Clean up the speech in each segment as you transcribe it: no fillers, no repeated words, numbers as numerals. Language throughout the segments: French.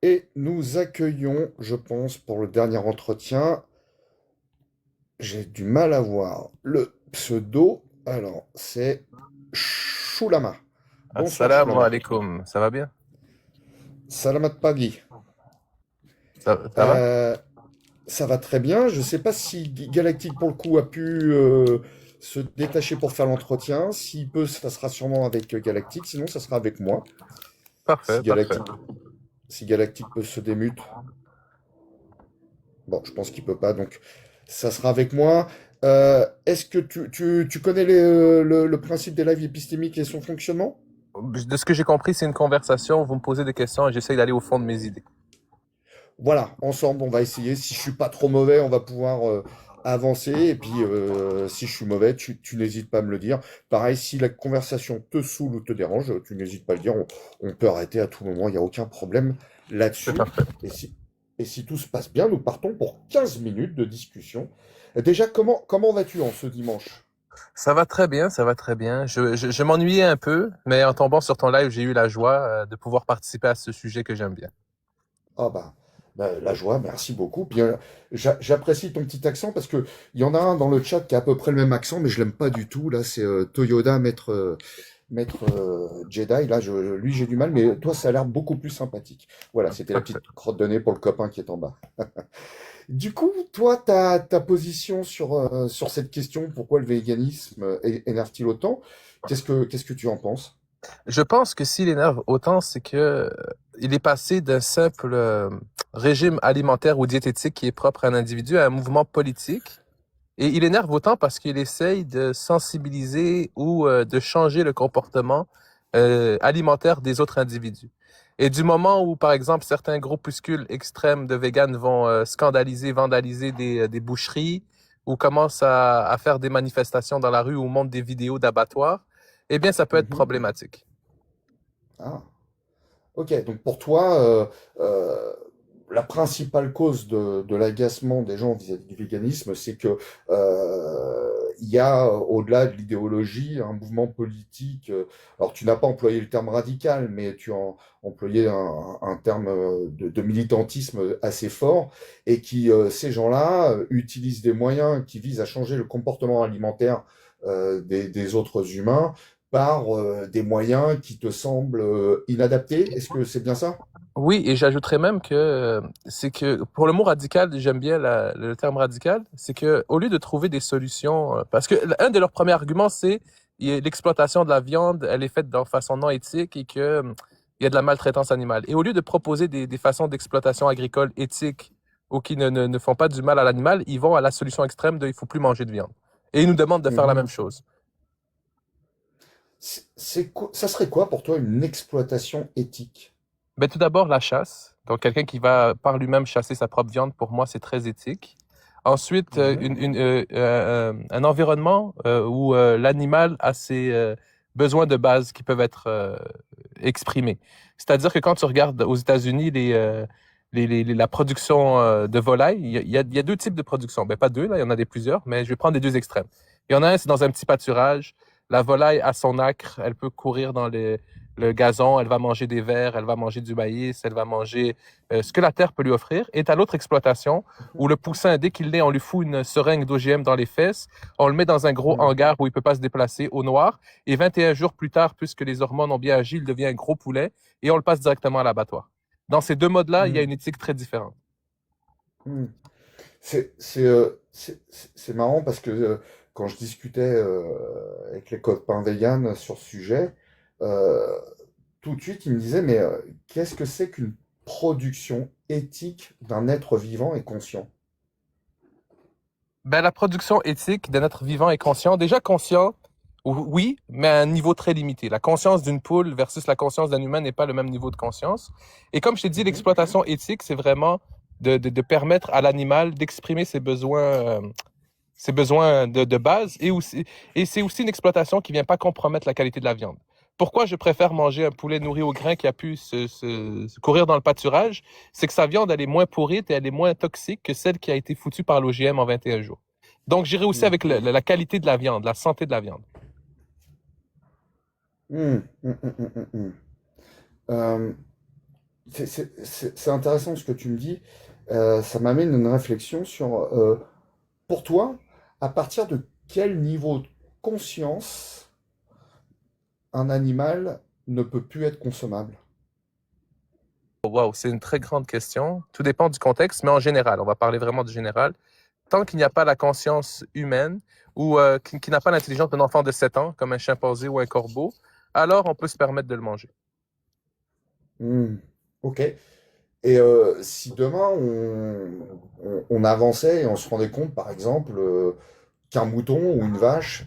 Et nous accueillons, je pense, pour le dernier entretien, j'ai du mal à voir le pseudo. Alors, c'est Shulama. Bonsoir, Assalamu Shulama. alaikum, ça va bien? Salamat Pagi. Ça va? Euh, Ça va très bien. Je ne sais pas si Galactique, pour le coup, a pu se détacher pour faire l'entretien. S'il peut, ça sera sûrement avec Galactique. Sinon, ça sera avec moi. Si Parfait, parfait. Galactique, si Galactique peut se démute. Bon, je pense qu'il peut pas. Donc, ça sera avec moi. Est-ce que tu connais le principe des lives épistémiques et son fonctionnement? De ce que j'ai compris, c'est une conversation, vous me posez des questions et j'essaye d'aller au fond de mes idées. Voilà, ensemble, on va essayer. Si je suis pas trop mauvais, on va pouvoir avancer. Et puis, si je suis mauvais, tu n'hésites pas à me le dire. Pareil, si la conversation te saoule ou te dérange, tu n'hésites pas à le dire. On peut arrêter à tout moment, il n'y a aucun problème C'est là-dessus. parfait. Et si, et si tout se passe bien, nous partons pour 15 minutes de discussion. Déjà, comment vas-tu en ce dimanche? Ça va très bien, ça va très bien. Je m'ennuyais un peu, mais en tombant sur ton live, j'ai eu la joie de pouvoir participer à ce sujet que j'aime bien. Ah bah, la joie, merci beaucoup. Puis, j'apprécie ton petit accent parce que il y en a un dans le chat qui a à peu près le même accent, mais je l'aime pas du tout. Là, c'est Toyoda, maître Jedi. Là, lui, j'ai du mal, mais toi, ça a l'air beaucoup plus sympathique. Voilà, c'était la Parfait. petite crotte de nez pour le copain qui est en bas. Du coup, toi, ta position sur cette question, pourquoi le véganisme énerve-t-il autant? Qu'est-ce que tu en penses? Je pense que s'il énerve autant, c'est que il est passé d'un simple régime alimentaire ou diététique qui est propre à un individu à un mouvement politique. Et il énerve autant parce qu'il essaye de sensibiliser ou de changer le comportement alimentaire des autres individus. Et du moment où, par exemple, certains groupuscules extrêmes de véganes vont scandaliser, vandaliser des boucheries ou commencent à faire des manifestations dans la rue ou montrent des vidéos d'abattoirs, eh bien, ça peut être Mhm. problématique. Ah. Ok, donc pour toi, euh, la principale cause de l'agacement des gens vis-à-vis du véganisme, c'est que il y a, au-delà de l'idéologie, un mouvement politique. Alors tu n'as pas employé le terme radical, mais tu as employé un terme de militantisme assez fort, et qui, ces gens-là, utilisent des moyens qui visent à changer le comportement alimentaire des autres humains par des moyens qui te semblent inadaptés. Est-ce que c'est bien ça? Oui, et j'ajouterais même que c'est que pour le mot radical, j'aime bien le terme radical, c'est que au lieu de trouver des solutions, parce que un de leurs premiers arguments, c'est l'exploitation de la viande, elle est faite de façon non éthique et que il y a de la maltraitance animale. Et au lieu de proposer des façons d'exploitation agricole éthiques ou qui ne font pas du mal à l'animal, ils vont à la solution extrême de il faut plus manger de viande. Et ils nous demandent de faire la Mhm. même chose. Ça serait quoi pour toi une exploitation éthique? Ben, tout d'abord, la chasse. Donc, quelqu'un qui va par lui-même chasser sa propre viande, pour moi, c'est très éthique. Ensuite, Mhm. un environnement où l'animal a ses besoins de base qui peuvent être exprimés. C'est-à-dire que quand tu regardes aux États-Unis la production de volailles, il y a deux types de production. Ben, pas deux, là, il y en a des plusieurs, mais je vais prendre les deux extrêmes. Il y en a un, c'est dans un petit pâturage. La volaille a son acre, elle peut courir dans le gazon, elle va manger des vers, elle va manger du maïs, elle va manger ce que la terre peut lui offrir. Et à l'autre exploitation où le poussin, dès qu'il naît, on lui fout une seringue d'OGM dans les fesses, on le met dans un gros Mhm. hangar où il peut pas se déplacer au noir. Et 21 jours plus tard, puisque les hormones ont bien agi, il devient un gros poulet et on le passe directement à l'abattoir. Dans ces deux modes-là, il y a Mhm. une éthique très différente. Mhm. C'est marrant parce que quand je discutais avec les copains véganes sur ce sujet, euh, tout de suite ils me disaient, mais qu'est-ce que c'est qu'une production éthique d'un être vivant et conscient? Ben, la production éthique d'un être vivant et conscient, déjà conscient, oui, mais à un niveau très limité. La conscience d'une poule versus la conscience d'un humain n'est pas le même niveau de conscience. Et comme je t'ai dit, Mhm. l'exploitation éthique, c'est vraiment de permettre à l'animal d'exprimer ses besoins de base et c'est aussi une exploitation qui vient pas compromettre la qualité de la viande. Pourquoi je préfère manger un poulet nourri au grain qui a pu se courir dans le pâturage? C'est que sa viande, elle est moins pourrite et elle est moins toxique que celle qui a été foutue par l'OGM en 21 jours. Donc, j'irai aussi Mhm. avec la qualité de la viande, la santé de la viande. Mhm. Mhm. Mhm. Mhm. Mhm. Euh, C'est intéressant ce que tu me dis. Ça m'amène une réflexion sur, pour toi, à partir de quel niveau de conscience un animal ne peut plus être consommable? Wow, c'est une très grande question. Tout dépend du contexte, mais en général, on va parler vraiment du général. Tant qu'il n'y a pas la conscience humaine ou qui n'a pas l'intelligence d'un enfant de 7 ans, comme un chimpanzé ou un corbeau, alors on peut se permettre de le manger. Hmm, ok. Et si demain on avançait et on se rendait compte, par exemple, qu'un mouton ou une vache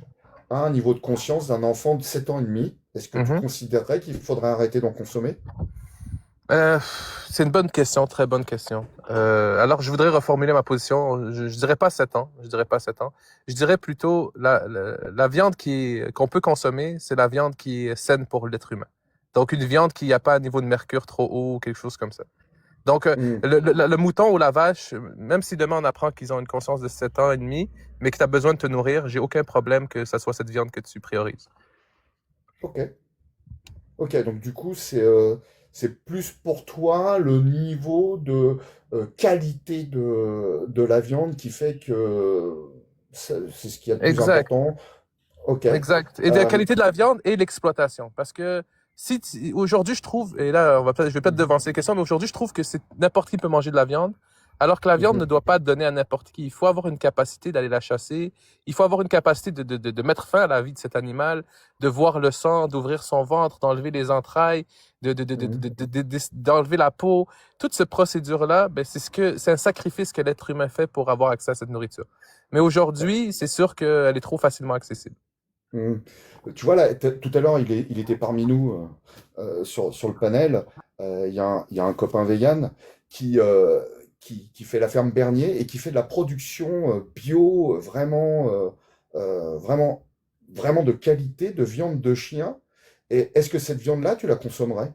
a un niveau de conscience d'un enfant de 7 ans et demi, est-ce que tu Mhm. considérerais qu'il faudrait arrêter d'en consommer? Euh, c'est une bonne question, très bonne question. Alors, je voudrais reformuler ma position. Je dirais pas 7 ans. Je dirais pas 7 ans. Je dirais plutôt la viande qu'on peut consommer, c'est la viande qui est saine pour l'être humain. Donc, une viande qui n'a pas un niveau de mercure trop haut ou quelque chose comme ça. Donc, Hmm, le mouton ou la vache, même si demain on apprend qu'ils ont une conscience de 7 ans et demi, mais que tu as besoin de te nourrir, j'ai aucun problème que ça soit cette viande que tu priorises. ok. Ok, donc du coup, c'est plus pour toi le niveau de qualité de la viande qui fait que c'est ce qu'il y a de plus Exact. important. Ok. Exact. Et de la Euh, qualité de la viande et l'exploitation. Parce que aujourd'hui, je trouve, et là, je vais peut-être devancer les questions, mais aujourd'hui, je trouve que c'est n'importe qui peut manger de la viande, alors que la viande ne mhm, doit pas être donnée à n'importe qui. Il faut avoir une capacité d'aller la chasser. Il faut avoir une capacité de mettre fin à la vie de cet animal, de voir le sang, d'ouvrir son ventre, d'enlever les entrailles, mhm, d'enlever la peau. Toute cette procédure-là, ben, c'est un sacrifice que l'être humain fait pour avoir accès à cette nourriture. Mais ouais, aujourd'hui, c'est sûr qu'elle est trop facilement accessible. mhm. Tu vois, là, tout à l'heure, il était parmi nous sur le panel. Il y a un copain vegan qui, euh, qui fait la ferme Bernier et qui fait de la production bio vraiment, vraiment de qualité de viande de chien. Et est-ce que cette viande-là, tu la consommerais?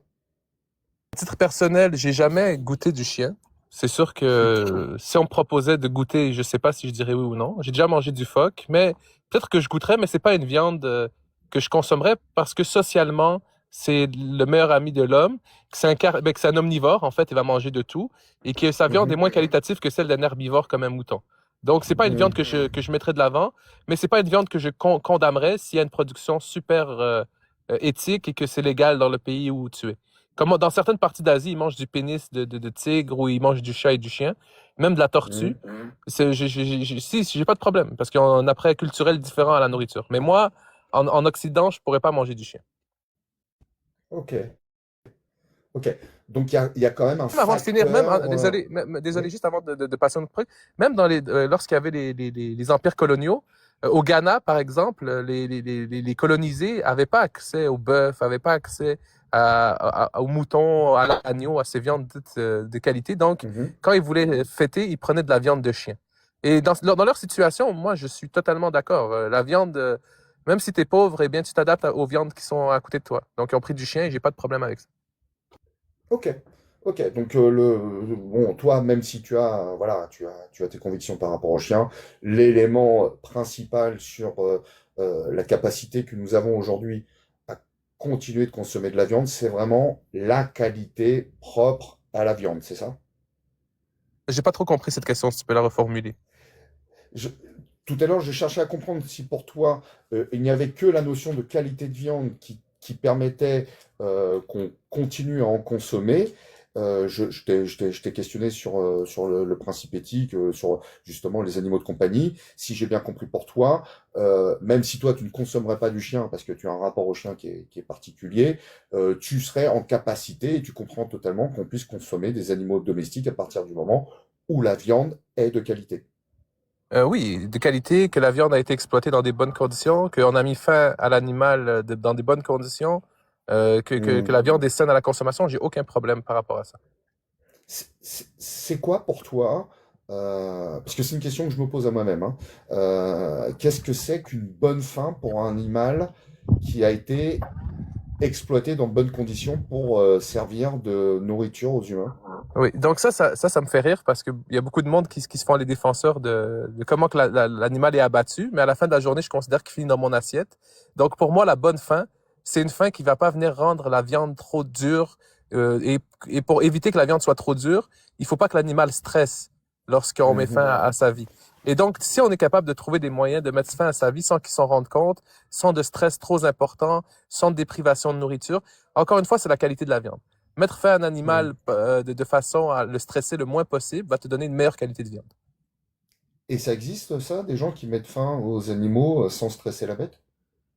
À titre personnel, j'ai jamais goûté du chien. C'est sûr que si on me proposait de goûter, je sais pas si je dirais oui ou non. J'ai déjà mangé du phoque, mais peut-être que je goûterais, mais c'est pas une viande que je consommerais parce que socialement, c'est le meilleur ami de l'homme, que c'est un omnivore, en fait, il va manger de tout, et que sa viande est Mhm, moins qualitative que celle d'un herbivore comme un mouton. Donc, c'est pas une viande mhm, que je mettrais de l'avant, mais c'est pas une viande que je condamnerais s'il y a une production super éthique et que c'est légal dans le pays où tu es. Comme dans certaines parties d'Asie, ils mangent du pénis de tigre ou ils mangent du chat et du chien, même de la tortue. mhm. Si, j'ai pas de problème parce qu'il y a un après culturel différent à la nourriture. Mais moi, en Occident, je pourrais pas manger du chien. Ok, ok. Donc il y a quand même un Même avant de finir, facteur. désolé, Oui. juste avant de passer à un autre truc, même lorsqu'il y avait les empires coloniaux, au Ghana, par exemple, les colonisés n'avaient pas accès au bœuf, n'avaient pas accès aux moutons, à l'agneau, à ces viandes dites de qualité. Donc, Mhm, quand ils voulaient fêter, ils prenaient de la viande de chien. Et dans leur situation, moi, je suis totalement d'accord. La viande, même si tu es pauvre, eh bien, tu t'adaptes aux viandes qui sont à côté de toi. Donc, ils ont pris du chien et j'ai pas de problème avec ça. ok. Ok. Donc bon, toi, même si tu as voilà, tu as tes convictions par rapport au chien, l'élément principal sur la capacité que nous avons aujourd'hui à continuer de consommer de la viande, c'est vraiment la qualité propre à la viande, c'est ça? J'ai pas trop compris cette question, si tu peux la reformuler. Je- Tout à l'heure, je cherchais à comprendre si pour toi, il n'y avait que la notion de qualité de viande qui permettait qu'on continue à en consommer. Je t'ai questionné sur le principe éthique, sur justement les animaux de compagnie. Si j'ai bien compris pour toi, même si toi, tu ne consommerais pas du chien parce que tu as un rapport au chien qui est particulier, tu serais en capacité, et tu comprends totalement qu'on puisse consommer des animaux domestiques à partir du moment où la viande est de qualité. Oui, de qualité, que la viande a été exploitée dans des bonnes conditions, qu'on a mis fin à l'animal dans des bonnes conditions, que Hmm. la viande est saine à la consommation, j'ai aucun problème par rapport à ça. C'est quoi pour toi, parce que c'est une question que je me pose à moi-même, hein, qu'est-ce que c'est qu'une bonne fin pour un animal qui a été exploité dans de bonnes conditions pour servir de nourriture aux humains? Oui, donc ça me fait rire parce qu'il y a beaucoup de monde qui se font les défenseurs de comment que l'animal est abattu, mais à la fin de la journée, je considère qu'il finit dans mon assiette. Donc pour moi, la bonne fin, c'est une fin qui va pas venir rendre la viande trop dure, Et pour éviter que la viande soit trop dure, il faut pas que l'animal stresse lorsqu'on met fin à sa vie. Et donc, si on est capable de trouver des moyens de mettre fin à sa vie sans qu'il s'en rende compte, sans de stress trop important, sans déprivation de nourriture, encore une fois, c'est la qualité de la viande. Mettre fin à un Mhm. animal de façon à le stresser le moins possible va te donner une meilleure qualité de viande. Et ça existe, ça, des gens qui mettent fin aux animaux sans stresser la bête?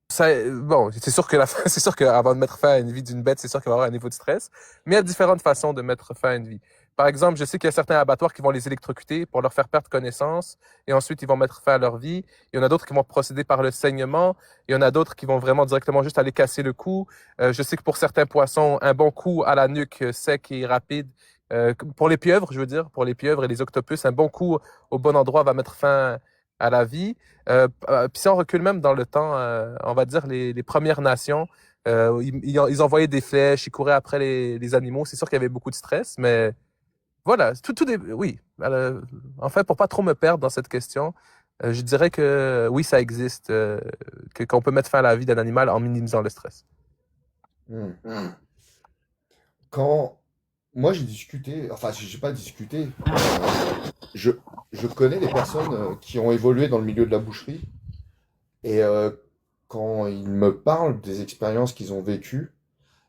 Ça, bon, c'est sûr que c'est sûr qu'avant de mettre fin à une vie d'une bête, c'est sûr qu'il va y avoir un niveau de stress. Mais il y a différentes façons de mettre fin à une vie. Par exemple, je sais qu'il y a certains abattoirs qui vont les électrocuter pour leur faire perdre connaissance et ensuite ils vont mettre fin à leur vie. Il y en a d'autres qui vont procéder par le saignement. Il y en a d'autres qui vont vraiment directement juste aller casser le cou. Je sais que pour certains poissons, un bon coup à la nuque sec et rapide. Pour les pieuvres, je veux dire, pour les pieuvres et les octopus, un bon coup au bon endroit va mettre fin à la vie. Puis si on recule même dans le temps, on va dire les Premières Nations, ils envoyaient des flèches, ils couraient après les animaux. C'est sûr qu'il y avait beaucoup de stress, mais voilà, oui. En fait, pour pas trop me perdre dans cette question, je dirais que oui, ça existe, qu'on peut mettre fin à la vie d'un animal en minimisant le stress. Hmm. Quand moi j'ai discuté, enfin j'ai pas discuté, je, je connais des personnes qui ont évolué dans le milieu de la boucherie et quand ils me parlent des expériences qu'ils ont vécues,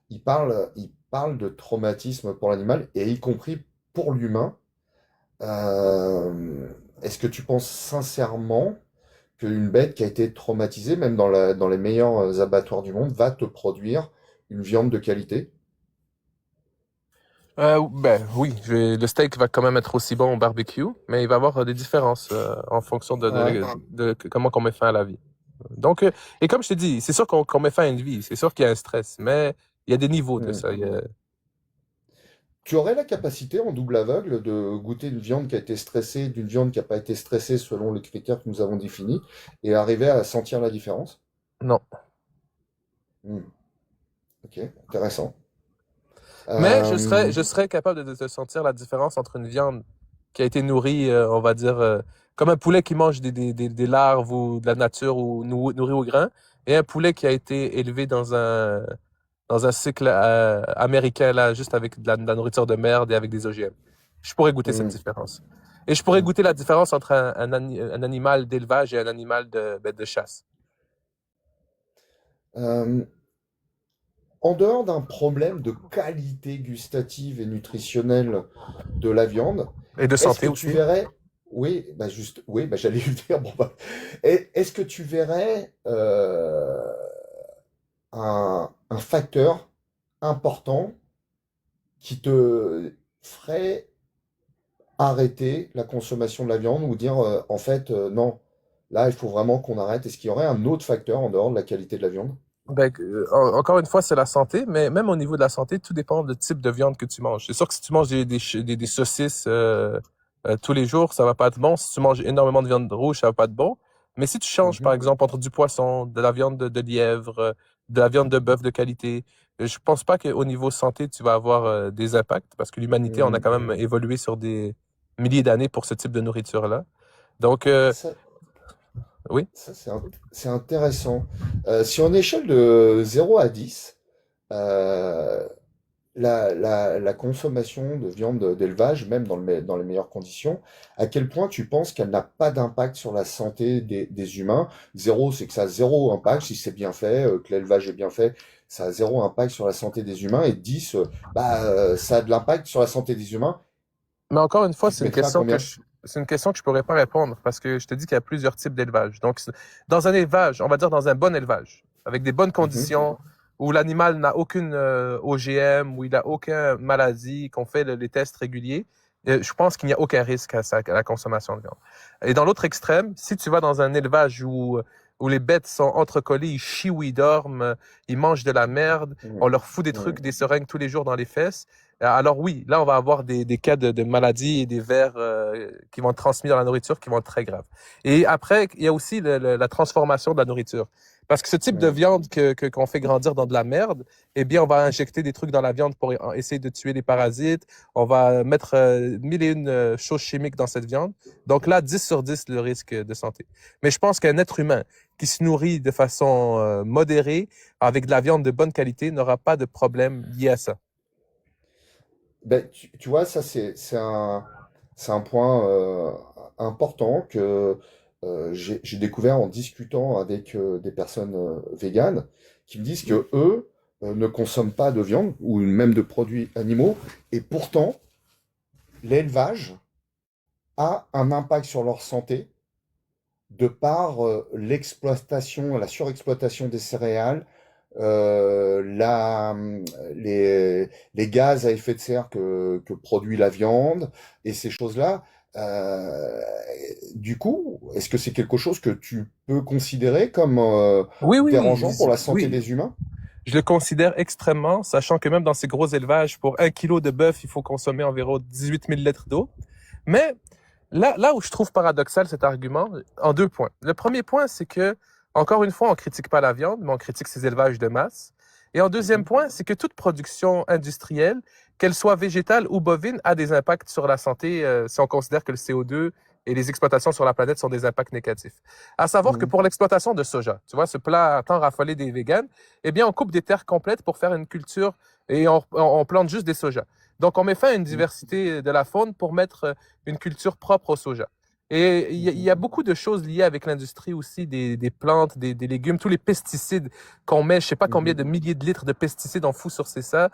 ils parlent de traumatisme pour l'animal et y compris pour l'humain. Est-ce que tu penses sincèrement qu'une bête qui a été traumatisée, même dans les meilleurs abattoirs du monde, va te produire une viande de qualité? Ben oui, le steak va quand même être aussi bon au barbecue, mais il va y avoir des différences en fonction Ouais. de comment on met fin à la vie. Donc, et comme je t'ai dit, c'est sûr qu'on met fin à une vie, c'est sûr qu'il y a un stress, mais il y a des niveaux de Hmm. ça. Tu aurais la capacité en double aveugle de goûter une viande qui a été stressée d'une viande qui n'a pas été stressée selon les critères que nous avons définis et arriver à sentir la différence? Non. Hmm. Ok, intéressant. Mais Euh, je serais capable de sentir la différence entre une viande qui a été nourrie, on va dire, comme un poulet qui mange des larves ou de la nature ou nourri au grain, et un poulet qui a été élevé dans un cycle américain, là, juste avec de la nourriture de merde et avec des OGM. Je pourrais goûter cette hmm, différence. Et je pourrais hmm. goûter la différence entre un animal d'élevage et un animal de chasse. Euh, En dehors d'un problème de qualité gustative et nutritionnelle de la viande, Et de est-ce santé que tu aussi. verrais, oui, bah juste, oui, bah j'allais le dire, bon bah, est-ce que tu verrais un facteur important qui te ferait arrêter la consommation de la viande ou dire en fait non, là il faut vraiment qu'on arrête. Est-ce qu'il y aurait un autre facteur en dehors de la qualité de la viande? Ben, encore une fois, c'est la santé, mais même au niveau de la santé, tout dépend du type de viande que tu manges. C'est sûr que si tu manges des saucisses tous les jours, ça va pas être bon. Si tu manges énormément de viande rouge, ça va pas être bon. Mais si tu changes, par Mhm, exemple, entre du poisson, de la viande de lièvre, de la viande de bœuf de qualité, je pense pas qu'au niveau santé, tu vas avoir des impacts, parce que l'humanité, on a mhm. quand même évolué sur des milliers d'années pour ce type de nourriture-là. Donc, Ça, oui. ça c'est intéressant. Si on échelle de 0 à 10, euh, la consommation de viande d'élevage, même dans les meilleures conditions, à quel point tu penses qu'elle n'a pas d'impact sur la santé des humains? 0, c'est que ça a zéro impact si c'est bien fait, que l'élevage est bien fait, ça a zéro impact sur la santé des humains. Et 10, ça a de l'impact sur la santé des humains. Mais encore une fois, Tu te mettrais à combien? c'est une question que je pourrais pas répondre parce que je te dis qu'il y a plusieurs types d'élevage. Donc, dans un élevage, on va dire dans un bon élevage, avec des bonnes Mhm, conditions, où l'animal n'a aucune OGM, où il a aucune maladie, qu'on fait les tests réguliers, je pense qu'il n'y a aucun risque à la consommation de viande. Et dans l'autre extrême, si tu vas dans un élevage où les bêtes sont entrecollées, ils chient où ils dorment, ils mangent de la merde, on mhm, leur fout des trucs, mhm, des seringues tous les jours dans les fesses, alors oui, là, on va avoir des cas de maladies et des vers qui vont être transmis dans la nourriture qui vont être très graves. Et après, il y a aussi la transformation de la nourriture. Parce que ce type de mhm, viande qu'on fait grandir dans de la merde, eh bien, on va injecter des trucs dans la viande pour essayer de tuer les parasites. On va mettre mille et une choses chimiques dans cette viande. Donc là, 10 sur 10 le risque de santé. Mais je pense qu'un être humain qui se nourrit de façon modérée, avec de la viande de bonne qualité, n'aura pas de problème lié à ça. Ben, tu vois, ça, c'est un point important que j'ai découvert en discutant avec des personnes véganes qui me disent que eux ne consomment pas de viande ou même de produits animaux et pourtant l'élevage a un impact sur leur santé de par l'exploitation, la surexploitation des céréales, euh, la, les gaz à effet de serre que produit la viande et ces choses-là. Euh, du coup, est-ce que c'est quelque chose que tu peux considérer comme Oui, oui, dérangeant pour la santé oui. des humains? Je le considère extrêmement, sachant que même dans ces gros élevages, pour 1 kilo de bœuf, il faut consommer environ 18 000 litres d'eau. Mais là où je trouve paradoxal cet argument, en 2 points. Le premier point, c'est que, encore une fois, on critique pas la viande, mais on critique ces élevages de masse. Et en deuxième Mhm, point, c'est que toute production industrielle, qu'elle soit végétale ou bovine, a des impacts sur la santé si on considère que le CO2 et les exploitations sur la planète sont des impacts négatifs. À savoir que mhm, pour l'exploitation de soja, tu vois, ce plat tant raffolé des véganes, eh bien, on coupe des terres complètes pour faire une culture et on plante juste des sojas. Donc, on met fin à une mhm, diversité de la faune pour mettre une culture propre au soja. Et il mhm, y a beaucoup de choses liées avec l'industrie aussi, des plantes, des légumes, tous les pesticides qu'on met, je sais pas combien mhm, de milliers de litres de pesticides on fout sur ça,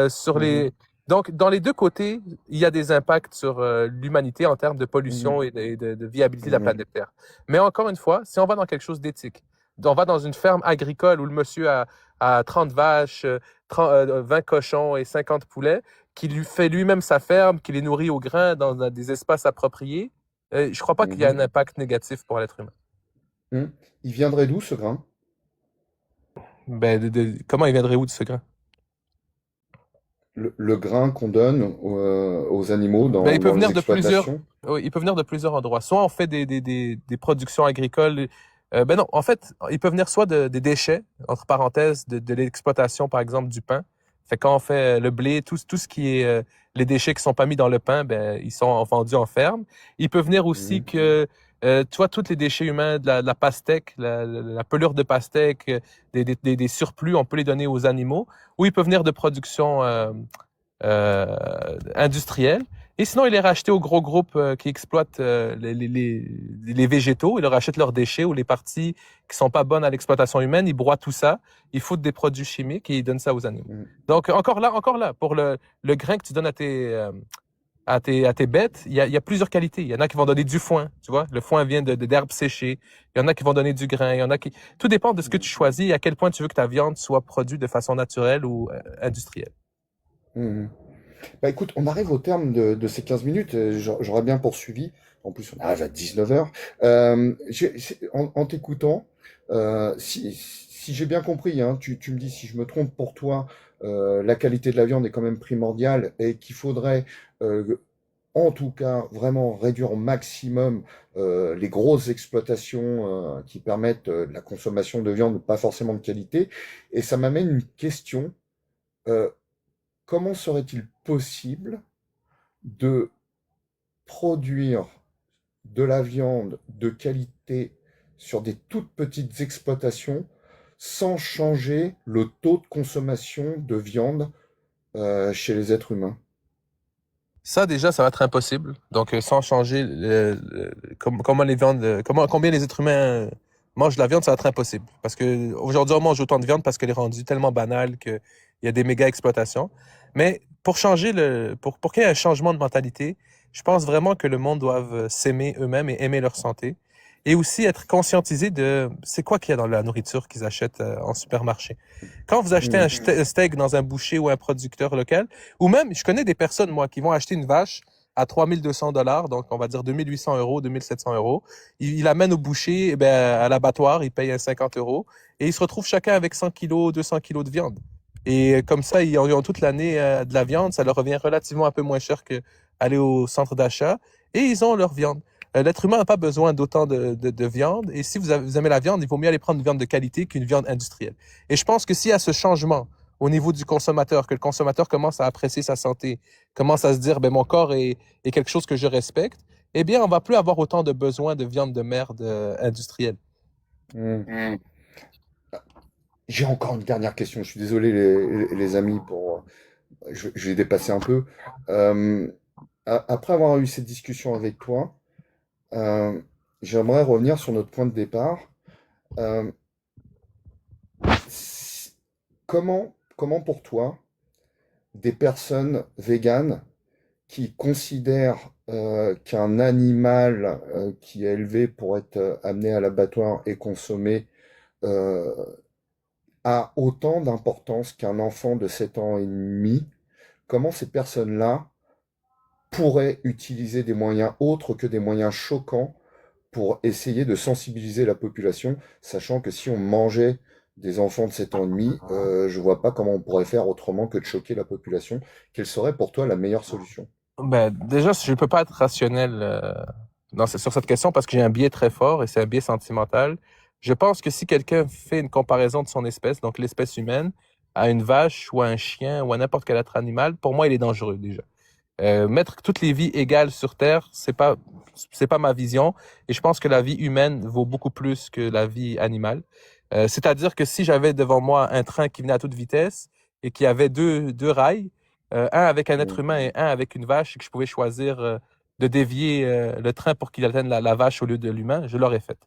sur mhm, les... Donc, dans les deux côtés, il y a des impacts sur l'humanité en termes de mhm, pollution et de viabilité de la mhm, planète Terre. Mais encore une fois, si on va dans quelque chose d'éthique, on va dans une ferme agricole où le monsieur a 30 vaches, 20 cochons et 50 poulets, qui lui fait lui-même sa ferme, qui les nourrit au grain dans des espaces appropriés, je crois pas qu'il y a mhm, un impact négatif pour l'être humain. mhm. Il viendrait d'où ce grain? Ben, comment il viendrait où de ce grain? Le grain qu'on donne aux animaux Ben, il peut dans les venir de plusieurs, exploitations? oui, il peut venir de plusieurs endroits. Soit on fait des productions agricoles. Ben non, en fait, il peut venir soit des déchets, entre parenthèses, de l'exploitation, par exemple, du pain. Fait quand on fait le blé, tout ce qui est les déchets qui sont pas mis dans le pain, ben ils sont vendus en ferme. Il peut venir aussi Mhm, que, tu vois, tous les déchets humains, de la pastèque, la pelure de pastèque, des surplus, on peut les donner aux animaux. Ou il peut venir de production industriel. Et sinon, il est racheté aux gros groupes qui exploitent les végétaux. Ils leur achètent leurs déchets ou les parties qui sont pas bonnes à l'exploitation humaine. Ils broient tout ça. Ils foutent des produits chimiques et ils donnent ça aux animaux. mhm, Donc, encore là, pour le grain que tu donnes à tes bêtes, il y a plusieurs qualités. Il y en a qui vont donner du foin, tu vois. Le foin vient d'herbes séchées. Il y en a qui vont donner du grain. Il y en a qui... Tout dépend de ce que tu choisis et à quel point tu veux que ta viande soit produite de façon naturelle ou industrielle. mhm. Bah écoute, on arrive au terme de ces 15 minutes. J'aurais bien poursuivi. En plus, on arrive à 19h. En t'écoutant, si j'ai bien compris, hein, tu me dis si je me trompe pour toi, la qualité de la viande est quand même primordiale et qu'il faudrait, en tout cas, vraiment réduire au maximum les grosses exploitations qui permettent la consommation de viande pas forcément de qualité. Et ça m'amène une question. Euh, Comment serait-il possible de produire de la viande de qualité sur des toutes petites exploitations sans changer le taux de consommation de viande chez les êtres humains? Ça, déjà, ça va être impossible. Donc, sans changer comment les viandes, combien les êtres humains mangent de la viande, ça va être impossible. Parce que aujourd'hui, on mange autant de viande parce qu'elle est rendue tellement banale qu'il y a des méga exploitations. Mais pour changer pour qu'il y ait un changement de mentalité, je pense vraiment que le monde doit s'aimer eux-mêmes et aimer leur santé. Et aussi être conscientisé de c'est quoi qu'il y a dans la nourriture qu'ils achètent en supermarché. Quand vous achetez Mhm, un steak dans un boucher ou un producteur local, ou même, je connais des personnes, moi, qui vont acheter une vache à 3 200 $, donc on va dire 2 800 €, 2 700 €. Ils l'amènent au boucher, eh ben, à l'abattoir, ils payent un 50 euros, et ils se retrouvent chacun avec 100 kilos, 200 kilos de viande. Et comme ça, ils ont toute l'année de la viande, ça leur revient relativement un peu moins cher que aller au centre d'achat, et ils ont leur viande. L'être humain n'a pas besoin d'autant de viande, et si vous aimez la viande, il vaut mieux aller prendre une viande de qualité qu'une viande industrielle. Et je pense que s'il y a ce changement au niveau du consommateur, que le consommateur commence à apprécier sa santé, commence à se dire, ben, mon corps est quelque chose que je respecte, eh bien, on va plus avoir autant de besoin de viande de merde industrielle. mhm. J'ai encore une dernière question. Je suis désolé, les amis, je vais dépasser un peu. Euh, Après avoir eu cette discussion avec toi, euh, j'aimerais revenir sur notre point de départ. Euh, si- comment pour toi, des personnes véganes qui considèrent qu'un animal qui est élevé pour être amené à l'abattoir et consommé euh, a autant d'importance qu'un enfant de 7 ans et demi, comment ces personnes-là pourraient utiliser des moyens autres que des moyens choquants pour essayer de sensibiliser la population, sachant que si on mangeait des enfants de 7 ans et demi, je vois pas comment on pourrait faire autrement que de choquer la population. Quelle serait pour toi la meilleure solution? Ben, déjà, je peux pas être rationnel sur cette question parce que j'ai un biais très fort et c'est un biais sentimental. Je pense que si quelqu'un fait une comparaison de son espèce, donc l'espèce humaine, à une vache ou à un chien ou à n'importe quel autre animal, pour moi, il est dangereux déjà. Mettre toutes les vies égales sur Terre, c'est pas ma vision. Et je pense que la vie humaine vaut beaucoup plus que la vie animale. C'est-à-dire que si j'avais devant moi un train qui venait à toute vitesse et qui avait deux rails, un avec un être Mm. humain et un avec une vache, et que je pouvais choisir de dévier le train pour qu'il atteigne la vache au lieu de l'humain, je l'aurais fait.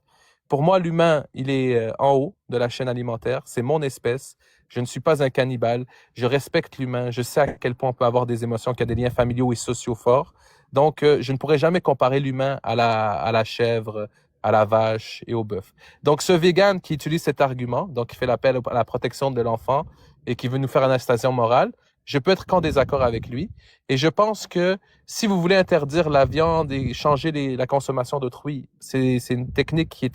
Pour moi, l'humain, il est en haut de la chaîne alimentaire. C'est mon espèce. Je ne suis pas un cannibale. Je respecte l'humain, je sais à quel point on peut avoir des émotions, qu'il y a des liens familiaux et sociaux forts. Donc, je ne pourrais jamais comparer l'humain à la chèvre, à la vache et au bœuf. Donc, ce vegan qui utilise cet argument, donc qui fait l'appel à la protection de l'enfant et qui veut nous faire une agitation morale, je peux être qu'en désaccord avec lui. Et je pense que si vous voulez interdire la viande et changer la consommation d'autrui, c'est une technique qui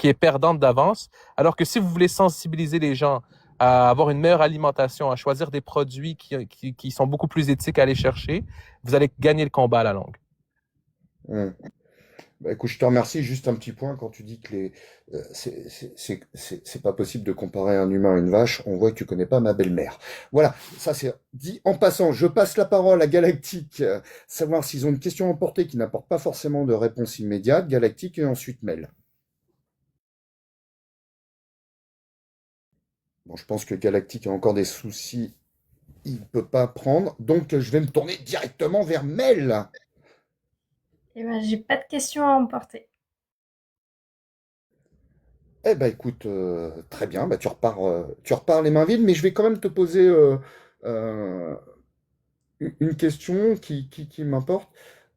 est perdante d'avance. Alors que si vous voulez sensibiliser les gens à avoir une meilleure alimentation, à choisir des produits qui sont beaucoup plus éthiques à aller chercher, vous allez gagner le combat à la longue. Mm. Bah, écoute, je te remercie. Juste un petit point, quand tu dis que c'est pas possible de comparer un humain à une vache, on voit que tu connais pas ma belle-mère. Voilà, ça c'est dit en passant. Je passe la parole à Galactique, savoir s'ils ont une question à emporter qui n'apporte pas forcément de réponse immédiate. Galactique et ensuite Mel. Bon, je pense que Galactique a encore des soucis, il peut pas prendre, donc je vais me tourner directement vers Mel. Eh ben, j'ai pas de questions à emporter. Eh ben écoute, très bien, bah, tu repars les mains vides, mais je vais quand même te poser euh, une question qui m'importe.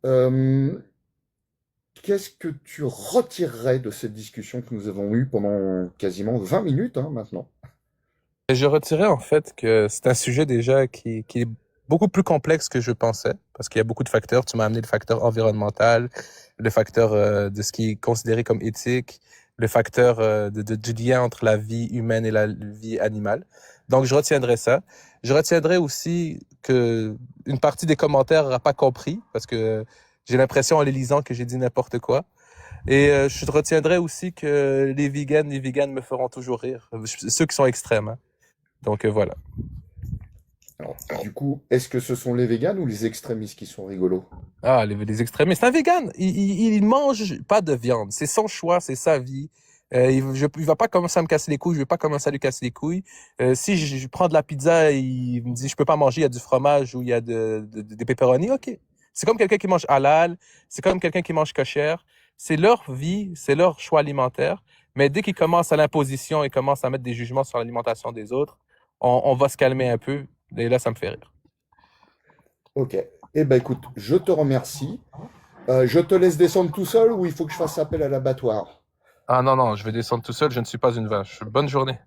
Euh, Qu'est-ce que tu retirerais de cette discussion que nous avons eue pendant quasiment 20 minutes hein, maintenant? Et je retirais en fait que c'est un sujet déjà qui est beaucoup plus complexe que je pensais, parce qu'il y a beaucoup de facteurs. Tu m'as amené le facteur environnemental, le facteur de ce qui est considéré comme éthique, le facteur du lien entre la vie humaine et la vie animale. Donc, je retiendrai ça. Je retiendrai aussi que une partie des commentaires n'aura pas compris, parce que j'ai l'impression en les lisant que j'ai dit n'importe quoi. Et je retiendrai aussi que les véganes me feront toujours rire. Ceux qui sont extrêmes, hein. Donc voilà. Alors, du coup, est-ce que ce sont les véganes ou les extrémistes qui sont rigolos? Ah, les extrémistes. C'est un vegan. Il mange pas de viande. C'est son choix, c'est sa vie. Il va pas commencer à me casser les couilles. Je vais pas commencer à lui casser les couilles. Si je prends de la pizza, il me dit je peux pas manger. Il y a du fromage ou il y a des pepperoni. Ok. C'est comme quelqu'un qui mange halal. C'est comme quelqu'un qui mange kosher. C'est leur vie, c'est leur choix alimentaire. Mais dès qu'ils commencent à l'imposition et commencent à mettre des jugements sur l'alimentation des autres, on va se calmer un peu. Et là, ça me fait rire. Ok. Eh ben écoute, je te remercie. Je te laisse descendre tout seul ou il faut que je fasse appel à l'abattoir? Ah non, non, je vais descendre tout seul, je ne suis pas une vache. Bonne journée.